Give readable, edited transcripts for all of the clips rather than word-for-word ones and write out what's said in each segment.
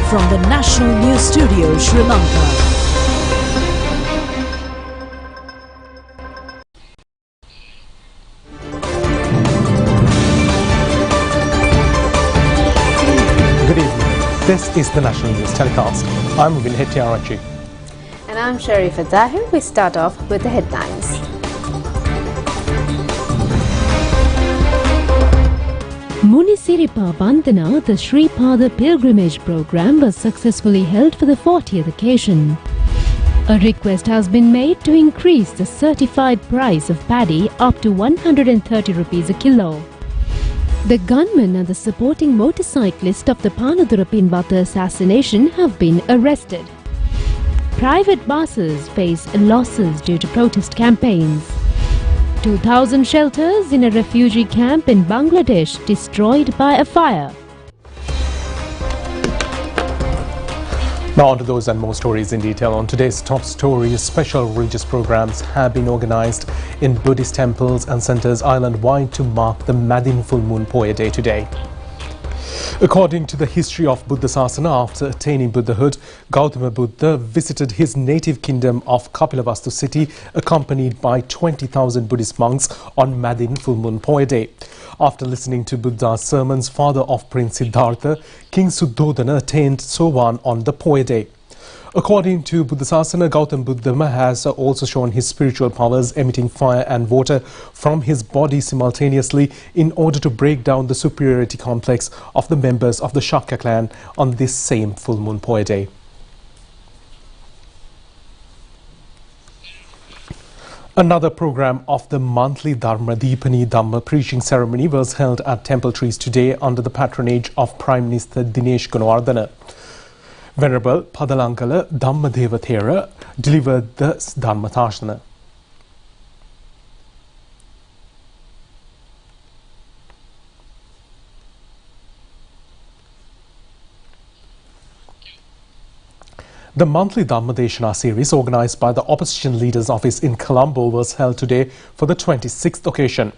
From the National News Studio, Sri Lanka. Good evening. This is the National News Telecast. I'm Vinay Tiarachi. And I'm Sharifa Tahir. We start off with the headlines. Munisiripa Bandhana, the Sri Pada pilgrimage program, was successfully held for the 40th occasion. A request has been made to increase the certified price of paddy up to 130 rupees a kilo. The gunman and the supporting motorcyclist of the Panadurapinwata assassination have been arrested. Private buses face losses due to protest campaigns. 2,000 shelters in a refugee camp in Bangladesh destroyed by a fire. Now on to those and more stories in detail. On today's top story, special religious programs have been organized in Buddhist temples and centers island-wide to mark the Madin full moon Poya Day today. According to the history of Buddha Sasana, after attaining Buddhahood, Gautama Buddha visited his native kingdom of Kapilavastu city accompanied by 20,000 Buddhist monks on Madin full moon Poya Day. After listening to Buddha's sermons, father of Prince Siddhartha, King Suddhodana attained Sowan on the Poya Day. According to Buddha Sasana, Gautama Buddha has also shown his spiritual powers, emitting fire and water from his body simultaneously in order to break down the superiority complex of the members of the Shakya clan on this same full moon Poya Day. Another program of the monthly Dharma Deepani Dhamma preaching ceremony was held at Temple Trees today under the patronage of Prime Minister Dinesh Gunawardena. Venerable Padalankala Dhammadeva Thera delivered the Dharma Thashana. The monthly Dhammadeshana series organised by the Opposition Leaders Office in Colombo was held today for the 26th occasion.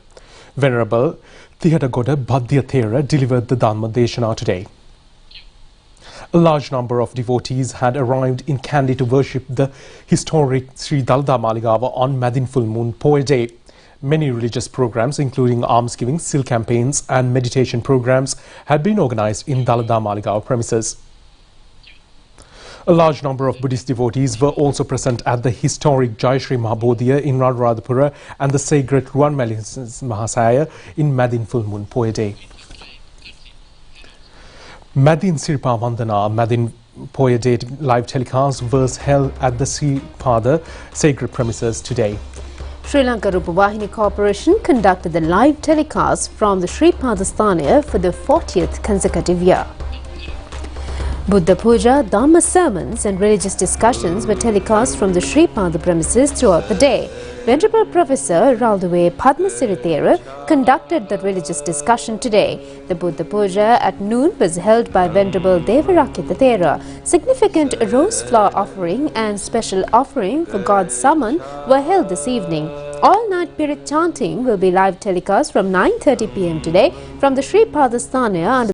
Venerable Thihadagoda Bhadya Thera delivered the Dhammadeshana today. A large number of devotees had arrived in Kandy to worship the historic Sri Dalada Maligava on Madin full moon Poya Day. Many religious programs, including almsgiving, seal campaigns and meditation programs, had been organised in Dalada Maligava premises. A large number of Buddhist devotees were also present at the historic Jayashri Mahabodhiya in Radharadhapura and the sacred Ruwan Mahasaya in Madin full moon Poya Day. Madin Sirpa Vandana, Madin Poya Day live telecast was held at the Sri Pada sacred premises today. Sri Lanka Rupavahini Corporation conducted the live telecast from the Sri Pada Sthana for the 40th consecutive year. Buddha Puja, Dhamma sermons and religious discussions were telecast from the Sri Pada premises throughout the day. Venerable Professor Ralduwe Padmasiri conducted the religious discussion today. The Buddha Puja at noon was held by Venerable Devarakita Thera. Significant rose flower offering and special offering for God's summon were held this evening. All-night Pirit chanting will be live telecast from 9:30 p.m. today from the Sri Pada Sthana under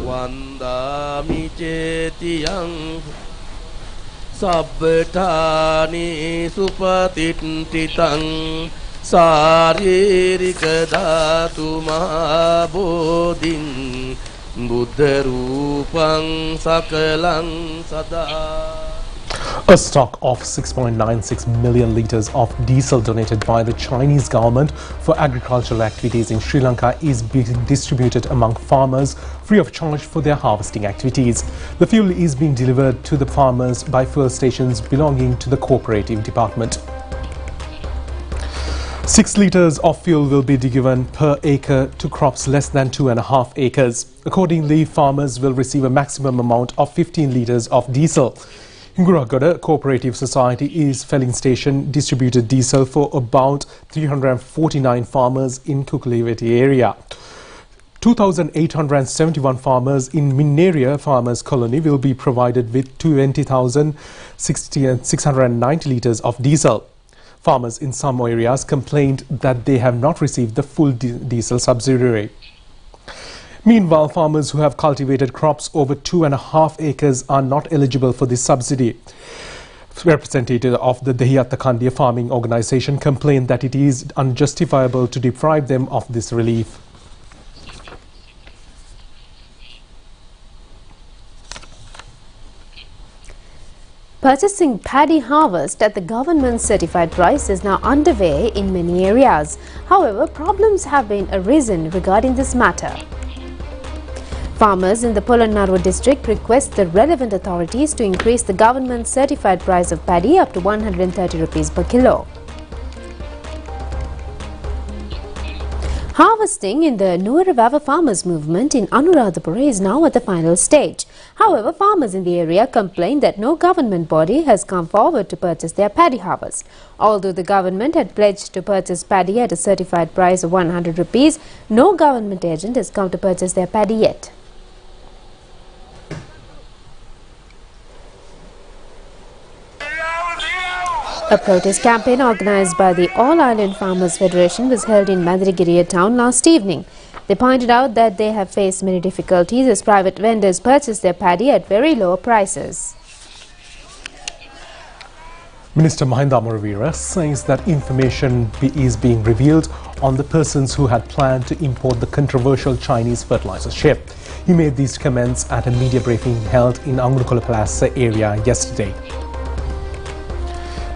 Vandami cetiyang sabbetani supatititang saririka dhatu mahabodhin buddha rupang sakalang sada. A stock of 6.96 million litres of diesel donated by the Chinese government for agricultural activities in Sri Lanka is being distributed among farmers free of charge for their harvesting activities. The fuel is being delivered to the farmers by fuel stations belonging to the cooperative department. 6 litres of fuel will be given per acre to crops less than 2.5 acres. Accordingly, farmers will receive a maximum amount of 15 litres of diesel. Hinguragoda Cooperative Society's filling station distributed diesel for about 349 farmers in Kukuliveti area. 2,871 farmers in Minneria Farmers Colony will be provided with 20,690 litres of diesel. Farmers in some areas complained that they have not received the full diesel subsidy. Meanwhile, farmers who have cultivated crops over 2.5 acres are not eligible for this subsidy. Representative of the Dehiyatta Kandiya farming organisation complained that it is unjustifiable to deprive them of this relief. Purchasing paddy harvest at the government certified price is now underway in many areas. However, problems have been arisen regarding this matter. Farmers in the Polonnaruwa district request the relevant authorities to increase the government certified price of paddy up to 130 rupees per kilo. Harvesting in the Nuwaravawa farmers movement in Anuradhapura is now at the final stage. However, farmers in the area complain that no government body has come forward to purchase their paddy harvest. Although the government had pledged to purchase paddy at a certified price of 100 rupees, no government agent has come to purchase their paddy yet. A protest campaign organised by the All Island Farmers Federation was held in Madiragiriya town last evening. They pointed out that they have faced many difficulties as private vendors purchase their paddy at very low prices. Minister Mahinda Amaraveera says that information is being revealed on the persons who had planned to import the controversial Chinese fertilizer ship. He made these comments at a media briefing held in Angurukula Palace area yesterday.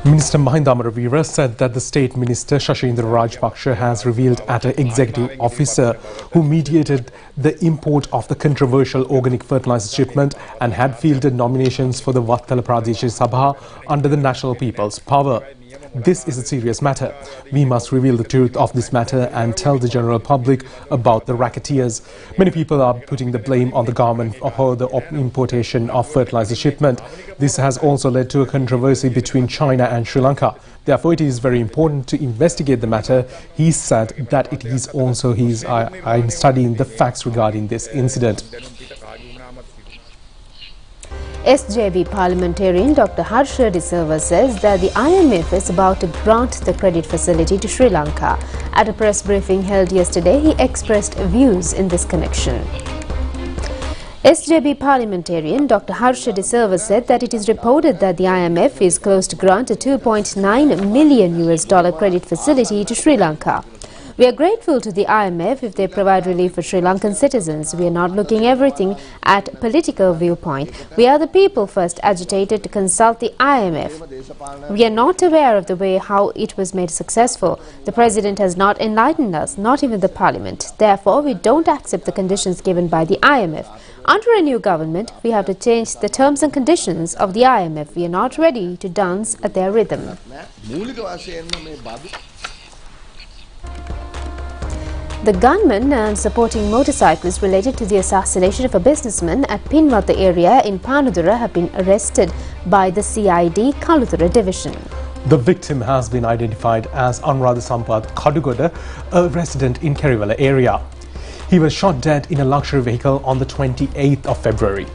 Minister Mahinda Amaraveera said that the State Minister Shashindra Rajpaksha has revealed at an executive officer who mediated the import of the controversial organic fertilizer shipment and had fielded nominations for the Vattala Pradesh Sabha under the National People's Power. This is a serious matter. We must reveal the truth of this matter and tell the general public about the racketeers. Many people are putting the blame on the government for the importation of fertilizer shipment. This has also led to a controversy between China and Sri Lanka. Therefore, it is very important to investigate the matter. He said that it is also I'm studying the facts regarding this incident. SJB parliamentarian Dr. Harsha De Silva says that the IMF is about to grant the credit facility to Sri Lanka. At a press briefing held yesterday, he expressed views in this connection. SJB parliamentarian Dr. Harsha De Silva said that it is reported that the IMF is close to grant a $2.9 million credit facility to Sri Lanka. We are grateful to the IMF if they provide relief for Sri Lankan citizens. We are not looking everything at political viewpoint. We are the people first agitated to consult the IMF. We are not aware of the way how it was made successful. The President has not enlightened us, not even the Parliament. Therefore, we don't accept the conditions given by the IMF. Under a new government, we have to change the terms and conditions of the IMF. We are not ready to dance at their rhythm. The gunmen and supporting motorcyclists related to the assassination of a businessman at Pinwata area in Panadura have been arrested by the CID Kalutara division. The victim has been identified as Anuradha Sampath Kadugoda, a resident in Keriwala area. He was shot dead in a luxury vehicle on the 28th of February.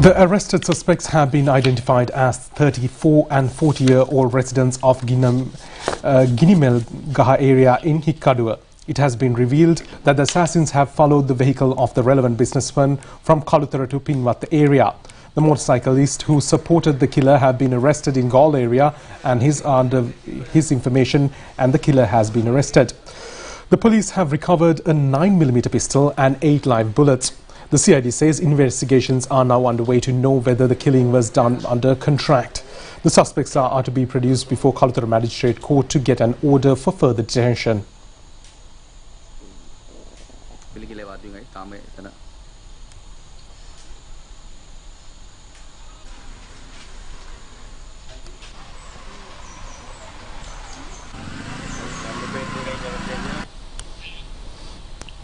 The arrested suspects have been identified as 34 and 40-year-old residents of Ginimel-Gaha area in Hikkadua. It has been revealed that the assassins have followed the vehicle of the relevant businessman from Kalutara to Pinwata area. The motorcyclist who supported the killer have been arrested in Gaul area and under his information, and the killer has been arrested. The police have recovered a 9mm pistol and 8 live bullets. The CID says investigations are now underway to know whether the killing was done under contract. The suspects are to be produced before Kalutara Magistrate Court to get an order for further detention.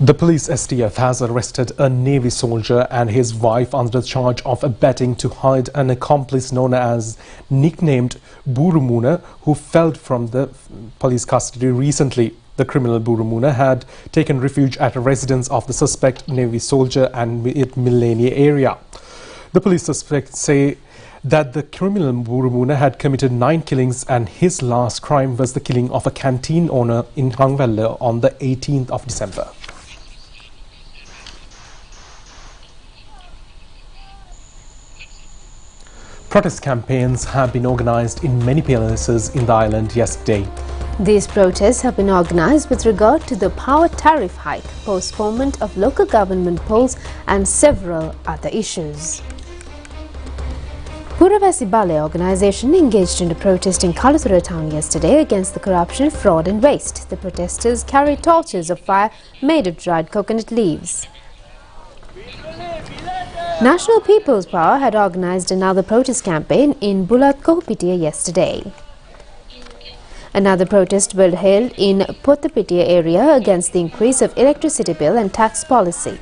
The police STF has arrested a Navy soldier and his wife under the charge of abetting to hide an accomplice known as nicknamed Burumuna, who fled from the police custody recently. The criminal Burumuna had taken refuge at a residence of the suspect Navy soldier and in Millenia area. The police suspects say that the criminal Burumuna had committed 9 killings and his last crime was the killing of a canteen owner in Hangvella on the 18th of December. Protest campaigns have been organised in many places in the island yesterday. These protests have been organised with regard to the power tariff hike, postponement of local government polls and several other issues. Puravasi Bale organisation engaged in a protest in Kalathura town yesterday against the corruption, fraud and waste. The protesters carried torches of fire made of dried coconut leaves. National People's Power had organised another protest campaign in Bulat Kohpitia yesterday. Another protest was held in Pothapitia area against the increase of electricity bill and tax policy.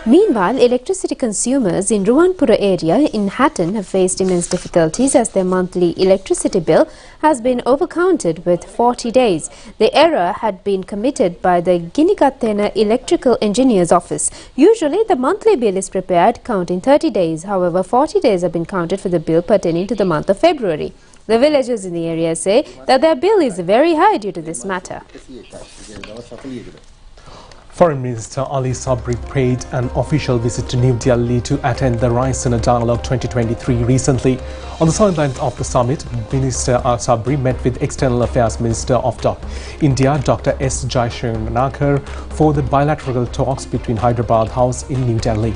Meanwhile, electricity consumers in Ruwanpura area in Hatton have faced immense difficulties as their monthly electricity bill has been overcounted with 40 days. The error had been committed by the Ginikathena Electrical Engineers Office. Usually, the monthly bill is prepared counting 30 days. However, 40 days have been counted for the bill pertaining to the month of February. The villagers in the area say that their bill is very high due to this matter. Foreign Minister Ali Sabri paid an official visit to New Delhi to attend the Raisina Dialogue 2023 recently. On the sidelines of the summit, Minister Sabri met with External Affairs Minister of India, Dr. S. Jaishankar, for the bilateral talks between Hyderabad House in New Delhi.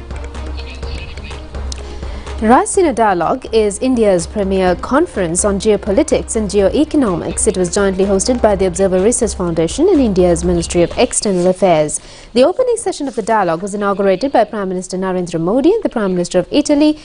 Raisina Dialogue is India's premier conference on geopolitics and geoeconomics. It was jointly hosted by the Observer Research Foundation and India's Ministry of External Affairs. The opening session of the dialogue was inaugurated by Prime Minister Narendra Modi and the Prime Minister of Italy,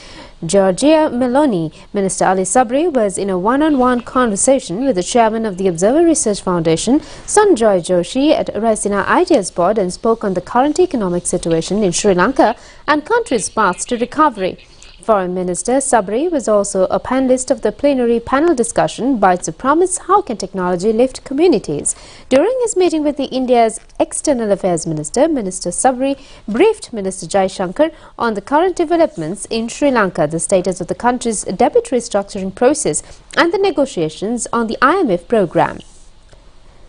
Giorgia Meloni. Minister Ali Sabri was in a one-on-one conversation with the chairman of the Observer Research Foundation, Sanjoy Joshi, at Raisina Ideas Board and spoke on the current economic situation in Sri Lanka and country's paths to recovery. Foreign Minister Sabri was also a panelist of the plenary panel discussion Bites of Promise, How Can Technology Lift Communities? During his meeting with the India's External Affairs Minister, Minister Sabri briefed Minister Jaishankar on the current developments in Sri Lanka, the status of the country's debt restructuring process and the negotiations on the IMF program.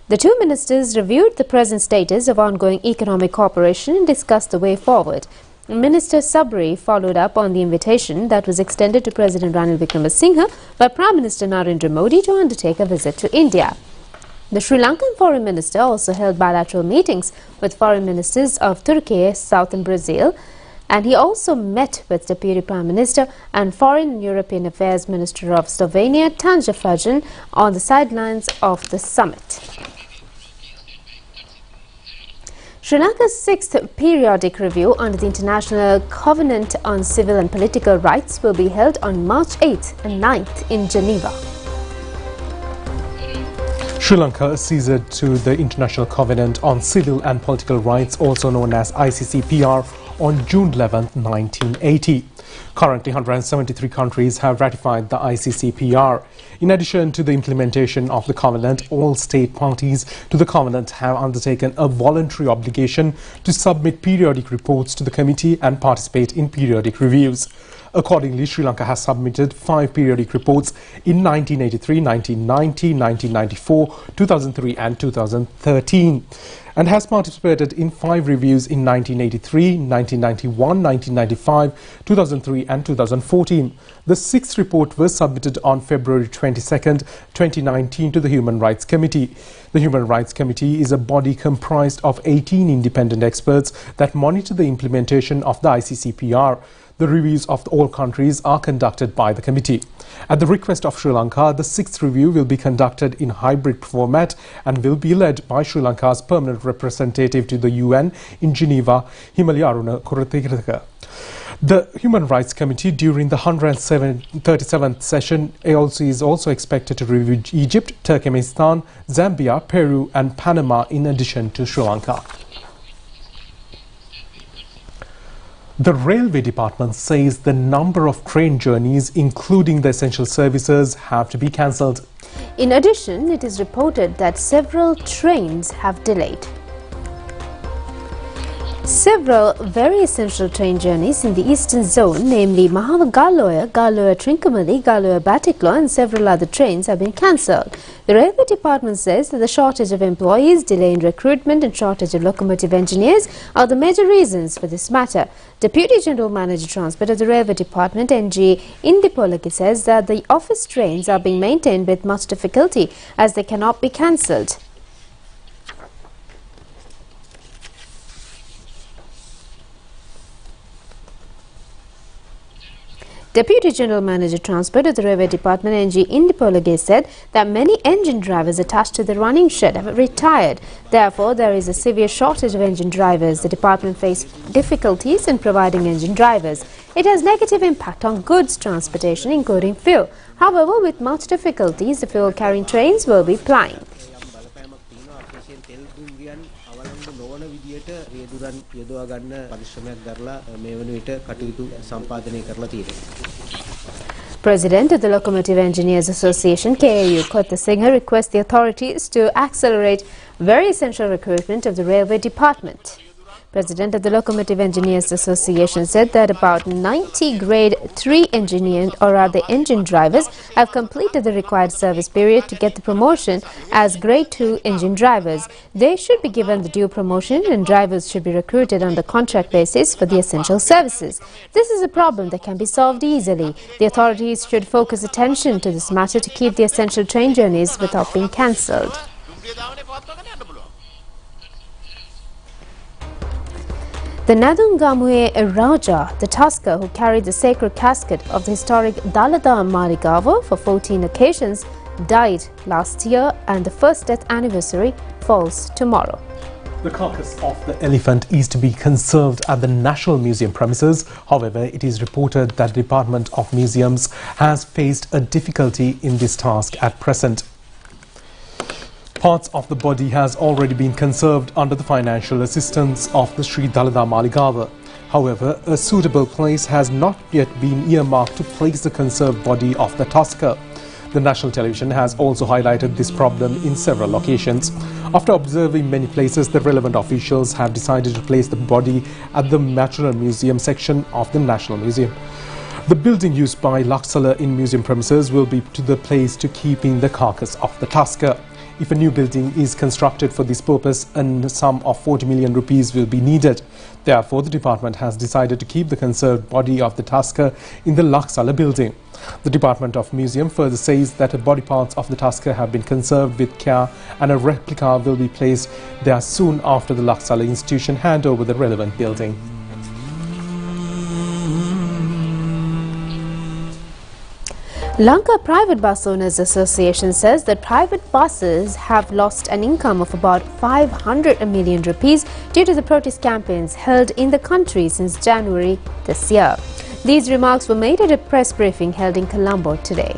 The two ministers reviewed the present status of ongoing economic cooperation and discussed the way forward. Minister Sabri followed up on the invitation that was extended to President Ranil Wickremesinghe by Prime Minister Narendra Modi to undertake a visit to India. The Sri Lankan Foreign Minister also held bilateral meetings with foreign ministers of Turkey, Southern Brazil, and he also met with Deputy Prime Minister and Foreign and European Affairs Minister of Slovenia, Tanja Fajon, on the sidelines of the summit. Sri Lanka's 6th periodic review under the International Covenant on Civil and Political Rights will be held on March 8th and 9th in Geneva. Sri Lanka acceded to the International Covenant on Civil and Political Rights, also known as ICCPR, on June 11, 1980. Currently, 173 countries have ratified the ICCPR. In addition to the implementation of the Covenant, all state parties to the Covenant have undertaken a voluntary obligation to submit periodic reports to the committee and participate in periodic reviews. Accordingly, Sri Lanka has submitted 5 periodic reports in 1983, 1990, 1994, 2003 and 2013 and has participated in 5 reviews in 1983, 1991, 1995, 2003 and 2014. The 6th report was submitted on February 22, 2019 to the Human Rights Committee. The Human Rights Committee is a body comprised of 18 independent experts that monitor the implementation of the ICCPR. The reviews of all countries are conducted by the committee. At the request of Sri Lanka, the 6th review will be conducted in hybrid format and will be led by Sri Lanka's permanent representative to the UN in Geneva, Himalaya Aruna Kuratiraka. The Human Rights Committee during the 137th session is also expected to review Egypt, Turkmenistan, Zambia, Peru and Panama in addition to Sri Lanka. The Railway Department says the number of train journeys, including the essential services, have to be cancelled. In addition, it is reported that several trains have delayed. Several very essential train journeys in the eastern zone, namely Mahava Galoya, Galoya Trincomalee, Galoya Batiklo and several other trains have been cancelled. The Railway Department says that the shortage of employees, delay in recruitment and shortage of locomotive engineers are the major reasons for this matter. Deputy General Manager Transport of the Railway Department, NG Indipolaki, says that the office trains are being maintained with much difficulty as they cannot be cancelled. Deputy General Manager Transport of the Railway Department, NG Indipolage, said that many engine drivers attached to the running shed have retired. Therefore, there is a severe shortage of engine drivers. The department faces difficulties in providing engine drivers. It has negative impact on goods transportation, including fuel. However, with much difficulties, the fuel-carrying trains will be plying. President of the Locomotive Engineers Association, KAU, Kota Singha, requests the authorities to accelerate very essential recruitment of the Railway Department. President of the Locomotive Engineers Association said that about 90 Grade 3 engine drivers have completed the required service period to get the promotion as Grade 2 engine drivers. They should be given the due promotion and drivers should be recruited on the contract basis for the essential services. This is a problem that can be solved easily. The authorities should focus attention to this matter to keep the essential train journeys without being cancelled. The Nadungamue Raja, the Tusker who carried the sacred casket of the historic Dalada Marigava for 14 occasions, died last year and the first death anniversary falls tomorrow. The carcass of the elephant is to be conserved at the National Museum premises. However, it is reported that the Department of Museums has faced a difficulty in this task at present. Parts of the body has already been conserved under the financial assistance of the Sri Dalada Maligava. However, a suitable place has not yet been earmarked to place the conserved body of the tusker. The national television has also highlighted this problem in several occasions. After observing many places, the relevant officials have decided to place the body at the Natural Museum section of the National Museum. The building used by Laksala in museum premises will be to the place to keeping the carcass of the tusker. If a new building is constructed for this purpose, a sum of 40 million rupees will be needed. Therefore, the department has decided to keep the conserved body of the tusker in the Laksala building. The Department of Museum further says that the body parts of the tusker have been conserved with care and a replica will be placed there soon after the Laksala institution hand over the relevant building. Lanka Private Bus Owners Association says that private buses have lost an income of about 500 million rupees due to the protest campaigns held in the country since January this year. These remarks were made at a press briefing held in Colombo today.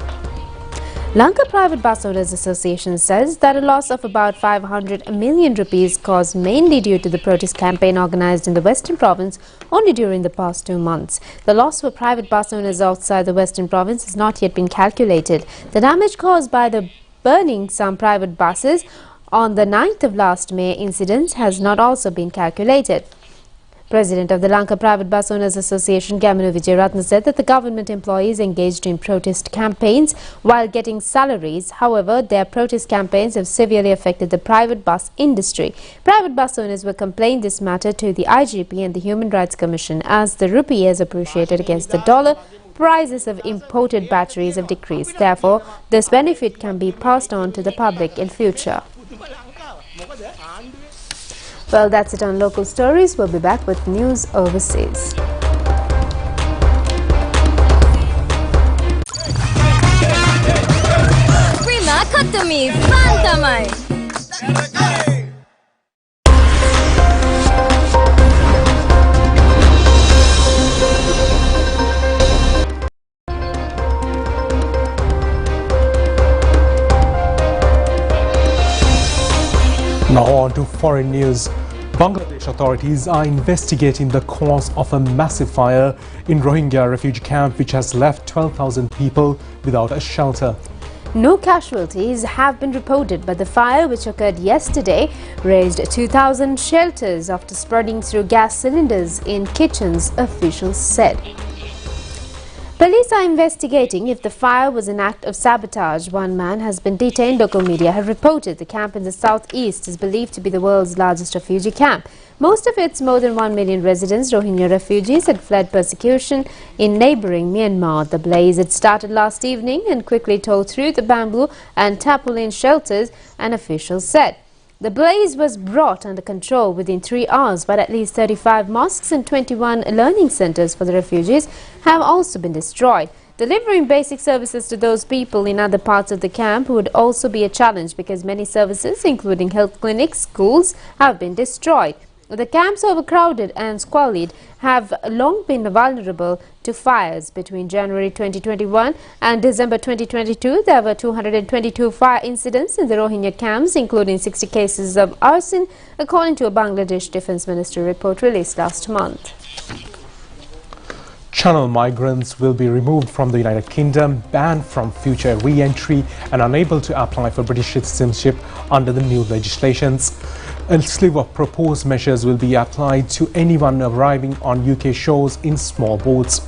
Lanka Private Bus Owners Association says that a loss of about 500 million rupees caused mainly due to the protest campaign organized in the Western Province only during the past 2 months. The loss for private bus owners outside the Western Province has not yet been calculated. The damage caused by the burning some private buses on the 9th of last May incidents has not also been calculated. President of the Lanka Private Bus Owners Association, Gamanu Vijayaratna, said that the government employees engaged in protest campaigns while getting salaries. However, their protest campaigns have severely affected the private bus industry. Private bus owners will complain this matter to the IGP and the Human Rights Commission as the rupee has appreciated against the dollar. Prices of imported batteries have decreased. Therefore, this benefit can be passed on to the public in future. Well, that's it on local stories. We'll be back with news overseas. Prima Kotami Fantamai. Now on to foreign news. Bangladesh authorities are investigating the cause of a massive fire in Rohingya refugee camp which has left 12,000 people without a shelter. No casualties have been reported, but the fire, which occurred yesterday, razed 2,000 shelters after spreading through gas cylinders in kitchens, officials said. Police are investigating if the fire was an act of sabotage. One man has been detained. Local media have reported the camp in the southeast is believed to be the world's largest refugee camp. Most of its more than 1 million residents, Rohingya refugees, had fled persecution in neighbouring Myanmar. The blaze had started last evening and quickly tore through the bamboo and tarpaulin shelters, an official said. The blaze was brought under control within 3 hours, but at least 35 mosques and 21 learning centres for the refugees have also been destroyed. Delivering basic services to those people in other parts of the camp would also be a challenge because many services, including health clinics, schools, have been destroyed. The camps, overcrowded and squalid, have long been vulnerable to fires. Between January 2021 and December 2022, there were 222 fire incidents in the Rohingya camps, including 60 cases of arson, according to a Bangladesh Defence Ministry report released last month. Channel migrants will be removed from the United Kingdom, banned from future re-entry and unable to apply for British citizenship under the new legislations. A slew of proposed measures will be applied to anyone arriving on UK shores in small boats.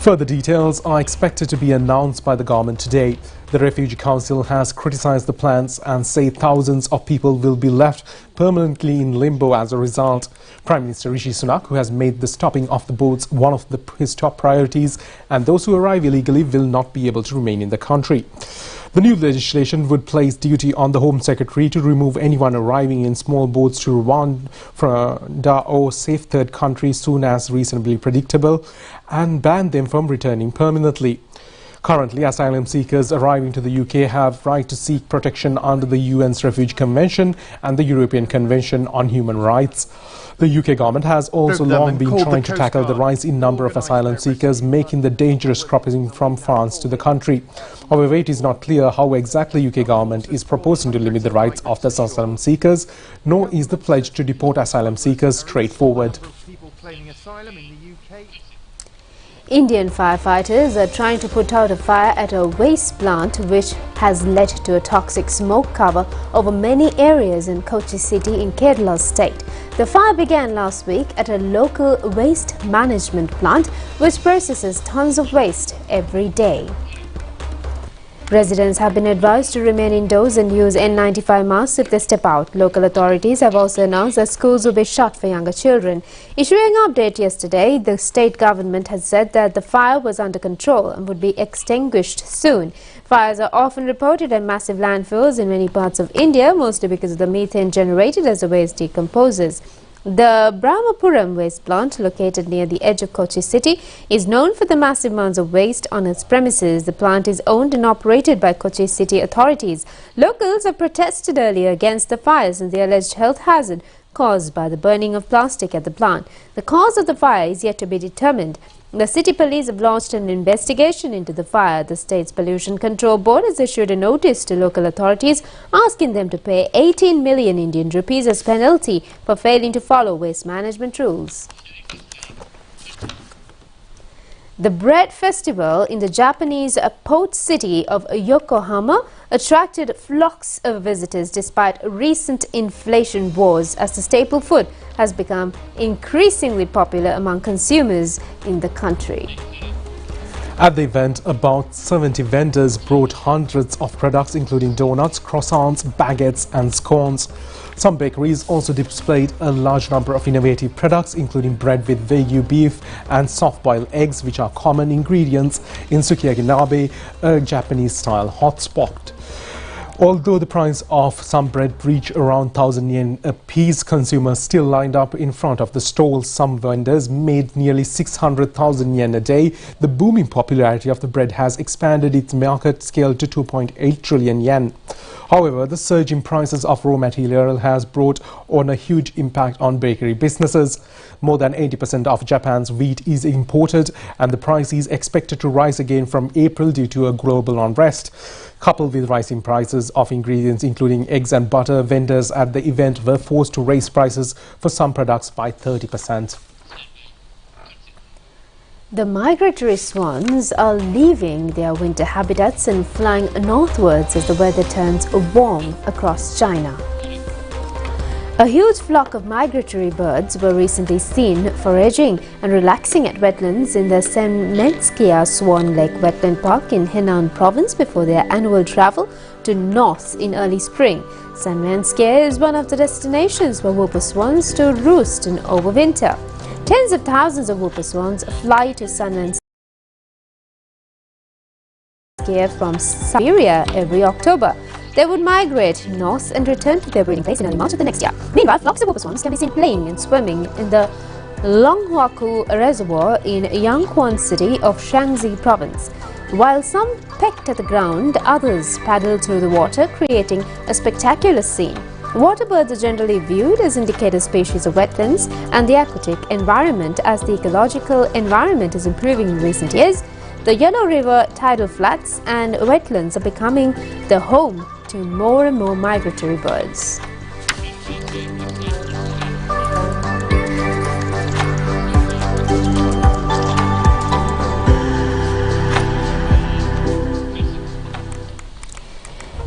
Further details are expected to be announced by the government today. The Refugee Council has criticised the plans and say thousands of people will be left permanently in limbo as a result. Prime Minister Rishi Sunak, who has made the stopping of the boats one of his top priorities, and those who arrive illegally will not be able to remain in the country. The new legislation would place duty on the Home Secretary to remove anyone arriving in small boats to Rwanda or safe third countries soon as reasonably predictable and ban them from returning permanently. Currently, asylum seekers arriving to the UK have right to seek protection under the UN's Refugee Convention and the European Convention on Human Rights. The UK government has also long been trying to tackle the rise in number of asylum seekers making the dangerous crossing from France to the country. However, it is not clear how exactly UK government is proposing to limit the rights of the asylum seekers, nor is the pledge to deport asylum seekers straightforward. Indian firefighters are trying to put out a fire at a waste plant which has led to a toxic smoke cover over many areas in Kochi city in Kerala state. The fire began last week at a local waste management plant which processes tons of waste every day. Residents have been advised to remain indoors and use N95 masks if they step out. Local authorities have also announced that schools will be shut for younger children. Issuing an update yesterday, the state government has said that the fire was under control and would be extinguished soon. Fires are often reported at massive landfills in many parts of India, mostly because of the methane generated as the waste decomposes. The Brahmapuram waste plant, located near the edge of Kochi city, is known for the massive amounts of waste on its premises. The plant is owned and operated by Kochi city authorities. Locals have protested earlier against the fires and the alleged health hazard caused by the burning of plastic at the plant. The cause of the fire is yet to be determined. The city police have launched an investigation into the fire. The state's pollution control board has issued a notice to local authorities asking them to pay 18 million Indian rupees as penalty for failing to follow waste management rules. The Bread Festival in the Japanese port city of Yokohama attracted flocks of visitors despite recent inflation wars as the staple food has become increasingly popular among consumers in the country. At the event, about 70 vendors brought hundreds of products including donuts, croissants, baguettes and scones. Some bakeries also displayed a large number of innovative products including bread with Wagyu beef and soft-boiled eggs, which are common ingredients in sukiyaki nabe, a Japanese-style hot pot. Although the price of some bread reached around 1,000 yen a piece, consumers still lined up in front of the stalls. Some vendors made nearly 600,000 yen a day. The booming popularity of the bread has expanded its market scale to 2.8 trillion yen. However, the surge in prices of raw material has brought on a huge impact on bakery businesses. More than 80% of Japan's wheat is imported, and the price is expected to rise again from April due to a global unrest. Coupled with rising prices of ingredients including eggs and butter, vendors at the event were forced to raise prices for some products by 30%. The migratory swans are leaving their winter habitats and flying northwards as the weather turns warm across China. A huge flock of migratory birds were recently seen foraging and relaxing at wetlands in the Shipment Swan Lake Wetland Park in Henan Province before their annual travel to north in early spring. Shipment is one of the destinations for whooper swans to roost and overwinter. Tens of thousands of whooper swans fly to Shipment from Siberia every October. They would migrate north and return to their breeding place in early March of the next year. Meanwhile, flocks of whooper swans can be seen playing and swimming in the Longhuaku Reservoir in Yangquan City of Shaanxi Province. While some pecked at the ground, others paddled through the water, creating a spectacular scene. Water birds are generally viewed as indicator species of wetlands and the aquatic environment. As the ecological environment is improving in recent years, the Yellow River tidal flats and wetlands are becoming the home to more and more migratory birds.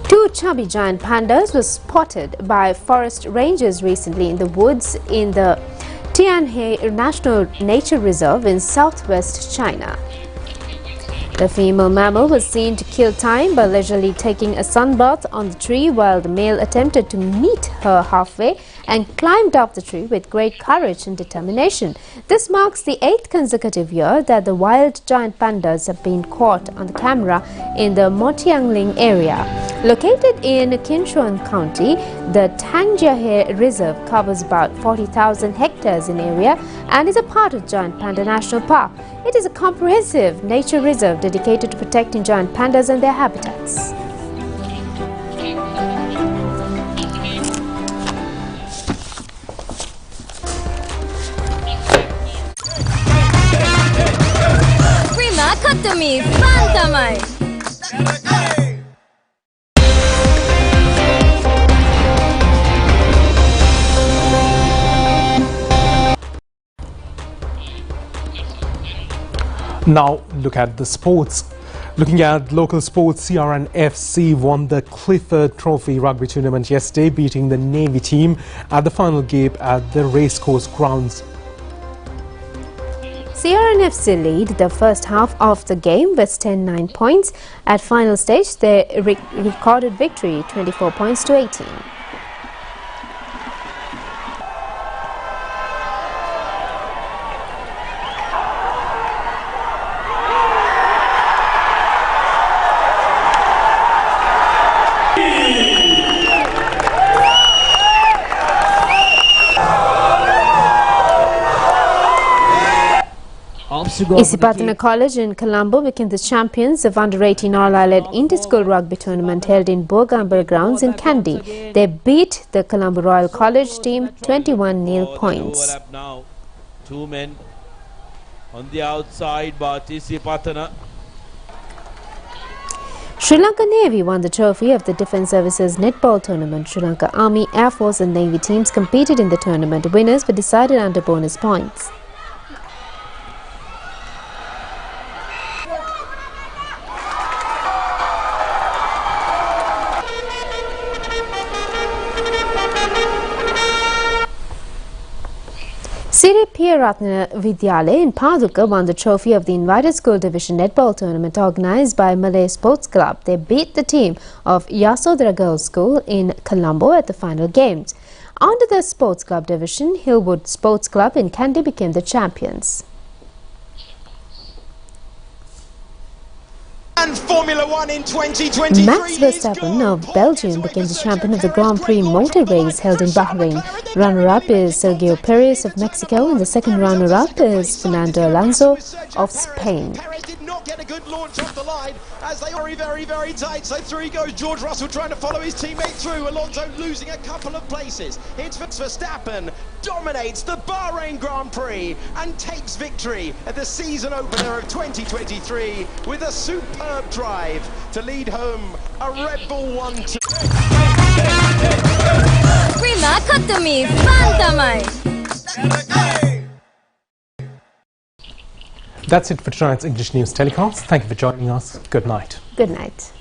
Two chubby giant pandas were spotted by forest rangers recently in the woods in the Tianhe National Nature Reserve in southwest China. The female mammal was seen to kill time by leisurely taking a sunbath on the tree, while the male attempted to meet her halfway and climbed up the tree with great courage and determination. This marks the 8th consecutive year that the wild giant pandas have been caught on the camera in the Motiangling area. Located in Qinshuan County, the Tangjiahe Reserve covers about 40,000 hectares in area and is a part of Giant Panda National Park. It is a comprehensive nature reserve dedicated to protecting giant pandas and their habitats. Prima Kotami Fantamai. Now look at the sports. Looking at local sports, CRN FC won the Clifford Trophy rugby tournament yesterday, beating the Navy team at the final game at the racecourse grounds. CRN FC lead the first half of the game with 10-9 points. At final stage, they recorded victory 24 points to 18. Isipatana College in Colombo became the champions of under-18 All-Ireland inter-school rugby tournament held in Bogamber grounds in Kandy. They beat the Colombo Royal College team 21-0 points. Now, two men on the outside, but Isipatana. Sri Lanka Navy won the trophy of the Defence Services Netball Tournament. Sri Lanka Army, Air Force and Navy teams competed in the tournament. Winners were decided under bonus points. Siri Piyaratna Vidyalaya in Paduka won the trophy of the Invited School Division Netball Tournament organised by Malay Sports Club. They beat the team of Yasodhara Girls School in Colombo at the final games. Under the Sports Club Division, Hillwood Sports Club in Kandy became the champions. And Formula One in 2023. Max Verstappen of Belgium became the champion of the Grand Prix motor race held in Bahrain. Runner-up is Sergio Perez of Mexico and the second runner-up is Fernando Alonso of Spain. Perez did not get a good launch off the line as they are very tight. So through he goes. George Russell trying to follow his teammate through. Alonso losing a couple of places. It's Verstappen dominates the Bahrain Grand Prix and takes victory at the season opener of 2023 with a superb drive to lead home a Red Bull 1-2. Prima Kotumi, Fantamai! That's it for tonight's English News telecast. Thank you for joining us. Good night. Good night.